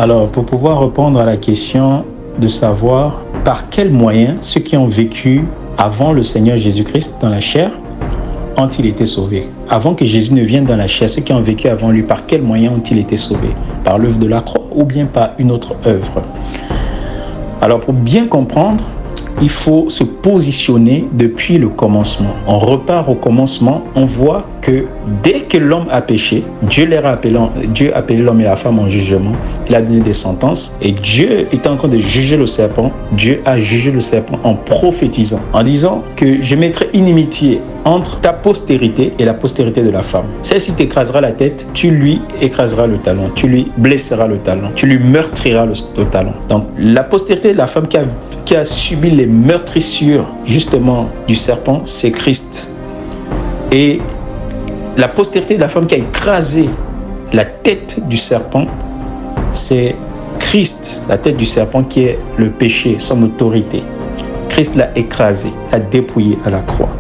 Alors, pour pouvoir répondre à la question de savoir par quels moyens ceux qui ont vécu avant le Seigneur Jésus-Christ dans la chair ont-ils été sauvés? Avant que Jésus ne vienne dans la chair, ceux qui ont vécu avant lui, par quels moyens ont-ils été sauvés? Par l'œuvre de la croix ou bien par une autre œuvre? Alors, pour bien comprendre, il faut se positionner depuis le commencement. On repart au commencement, on voit que dès que l'homme a péché, Dieu a appelé l'homme et la femme en jugement, il a donné des sentences, et Dieu était en train de juger le serpent. Dieu a jugé le serpent en prophétisant, en disant que je mettrai inimitié entre ta postérité et la postérité de la femme. Celle-ci t'écrasera la tête, tu lui écraseras le talon, tu lui blesseras le talon, tu lui meurtriras le talon. Donc la postérité de la femme qui a subi les meurtrissures justement du serpent, c'est Christ. Et la postérité de la femme qui a écrasé la tête du serpent, c'est Christ, la tête du serpent qui est le péché, son autorité. Christ l'a écrasé, l'a dépouillé à la croix.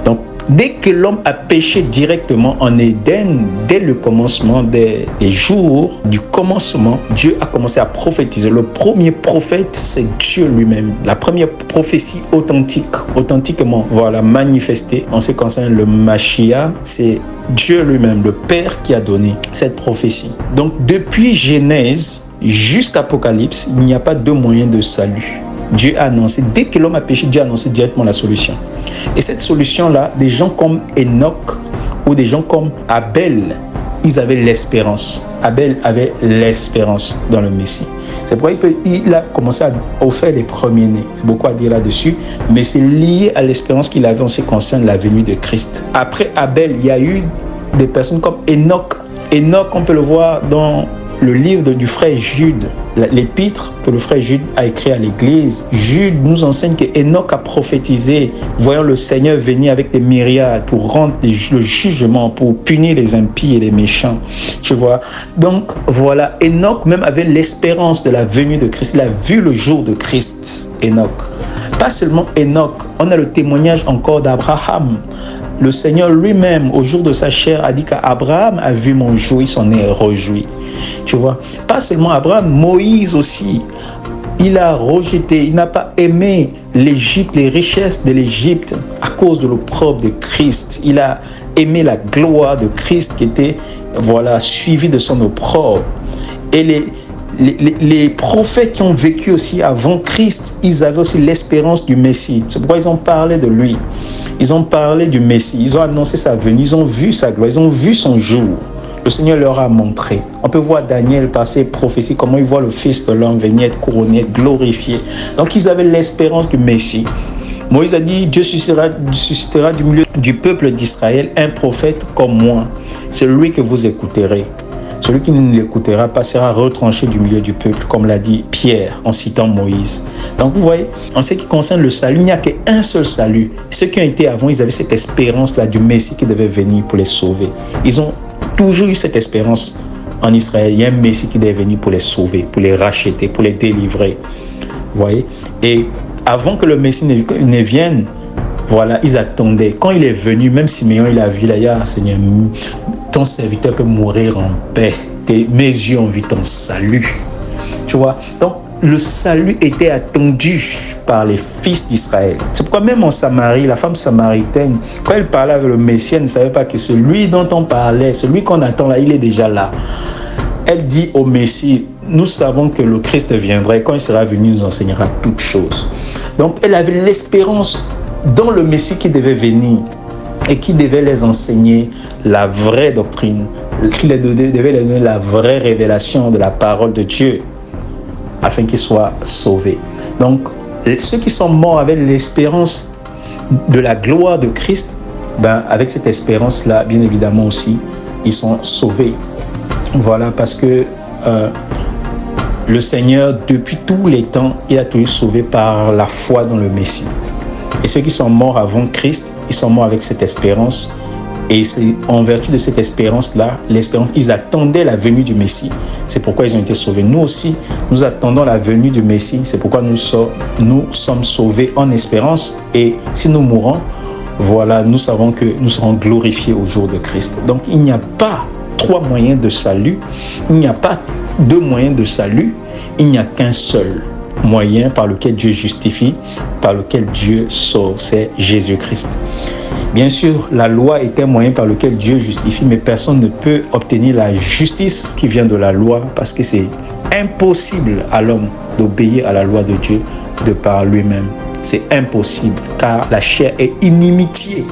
Donc, dès que l'homme a péché directement en Éden, dès le commencement des jours du commencement, Dieu a commencé à prophétiser. Le premier prophète, c'est Dieu lui-même. La première prophétie authentiquement, manifestée en ce qui concerne le Mashiach, c'est Dieu lui-même, le Père, qui a donné cette prophétie. Donc, depuis Genèse jusqu'à Apocalypse, il n'y a pas de moyen de salut. Dieu a annoncé, dès que l'homme a péché, Dieu a annoncé directement la solution. Et cette solution-là, des gens comme Enoch ou des gens comme Abel, ils avaient l'espérance. Abel avait l'espérance dans le Messie. C'est pourquoi il a commencé à offrir les premiers-nés. Beaucoup à dire là-dessus, mais c'est lié à l'espérance qu'il avait en ce qui concerne la venue de Christ. Après Abel, il y a eu des personnes comme Enoch. Enoch, on peut le voir dans le livre du frère Jude, l'épître que le frère Jude a écrit à l'église. Jude nous enseigne que Enoch a prophétisé, voyant le Seigneur venir avec des myriades pour rendre le jugement, pour punir les impies et les méchants. Tu vois. Donc voilà, Enoch même avait l'espérance de la venue de Christ. Il a vu le jour de Christ, Enoch. Pas seulement Enoch, on a le témoignage encore d'Abraham. Le Seigneur lui-même, au jour de sa chair, a dit qu'Abraham a vu mon jour, il s'en est réjoui. Tu vois, pas seulement Abraham, Moïse aussi, il a rejeté, il n'a pas aimé l'Égypte, les richesses de l'Égypte à cause de l'opprobre de Christ. Il a aimé la gloire de Christ qui était, suivie de son opprobre. Et les prophètes qui ont vécu aussi avant Christ, ils avaient aussi l'espérance du Messie. C'est pourquoi ils ont parlé de lui. Ils ont parlé du Messie, ils ont annoncé sa venue, ils ont vu sa gloire, ils ont vu son jour. Le Seigneur leur a montré. On peut voir Daniel par ses prophéties, comment il voit le Fils de l'homme venir être couronné, être glorifié. Donc ils avaient l'espérance du Messie. Moïse a dit, Dieu suscitera du milieu du peuple d'Israël un prophète comme moi. C'est lui que vous écouterez. Celui qui ne l'écoutera pas sera retranché du milieu du peuple, comme l'a dit Pierre en citant Moïse. Donc vous voyez, en ce qui concerne le salut, il n'y a qu'un seul salut. Ceux qui ont été avant, ils avaient cette espérance-là du Messie qui devait venir pour les sauver. Ils ont toujours eu cette espérance en Israël. Il y a un Messie qui devait venir pour les sauver, pour les racheter, pour les délivrer. Vous voyez? Et avant que le Messie ne vienne, ils attendaient. Quand il est venu, même Siméon, il a vu là, Seigneur, ton serviteur peut mourir en paix. Mes yeux ont vu ton salut. Tu vois? Donc, le salut était attendu par les fils d'Israël. C'est pourquoi même en Samarie, la femme samaritaine, quand elle parlait avec le Messie, elle ne savait pas que celui dont on parlait, celui qu'on attend là, il est déjà là. Elle dit au Messie, nous savons que le Christ viendra et quand il sera venu, il nous enseignera toutes choses. Donc, elle avait l'espérance dans le Messie qui devait venir et qui devait les enseigner la vraie doctrine, qui devait les donner la vraie révélation de la parole de Dieu afin qu'ils soient sauvés. Donc, ceux qui sont morts avec l'espérance de la gloire de Christ, avec cette espérance-là, bien évidemment aussi, ils sont sauvés. Voilà, parce que le Seigneur, depuis tous les temps, il a toujours sauvé par la foi dans le Messie. Et ceux qui sont morts avant Christ, ils sont morts avec cette espérance. Et c'est en vertu de cette espérance-là, l'espérance, ils attendaient la venue du Messie. C'est pourquoi ils ont été sauvés. Nous aussi, nous attendons la venue du Messie. C'est pourquoi nous sommes sauvés en espérance. Et si nous mourons, nous savons que nous serons glorifiés au jour de Christ. Donc, il n'y a pas trois moyens de salut. Il n'y a pas deux moyens de salut, il n'y a qu'un seul moyen par lequel Dieu justifie, par lequel Dieu sauve, c'est Jésus-Christ. Bien sûr, la loi est un moyen par lequel Dieu justifie, mais personne ne peut obtenir la justice qui vient de la loi parce que c'est impossible à l'homme d'obéir à la loi de Dieu de par lui-même. C'est impossible car la chair est inimitié.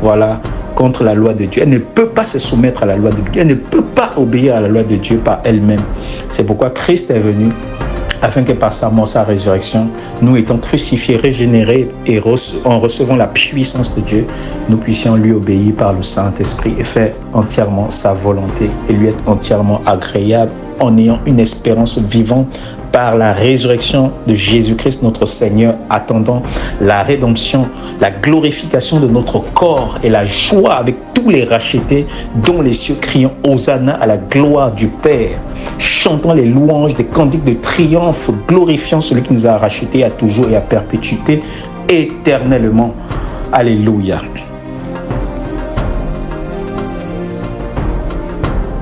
Voilà, contre la loi de Dieu. Elle ne peut pas se soumettre à la loi de Dieu. Elle ne peut pas obéir à la loi de Dieu par elle-même. C'est pourquoi Christ est venu afin que par sa mort, sa résurrection, nous étant crucifiés, régénérés et en recevant la puissance de Dieu, nous puissions lui obéir par le Saint-Esprit et faire entièrement sa volonté et lui être entièrement agréable en ayant une espérance vivante par la résurrection de Jésus-Christ, notre Seigneur, attendant la rédemption, la glorification de notre corps et la joie avec tous les rachetés, dont les cieux criant Hosanna à la gloire du Père, chantant les louanges des cantiques de triomphe, glorifiant celui qui nous a rachetés à toujours et à perpétuité, éternellement. Alléluia.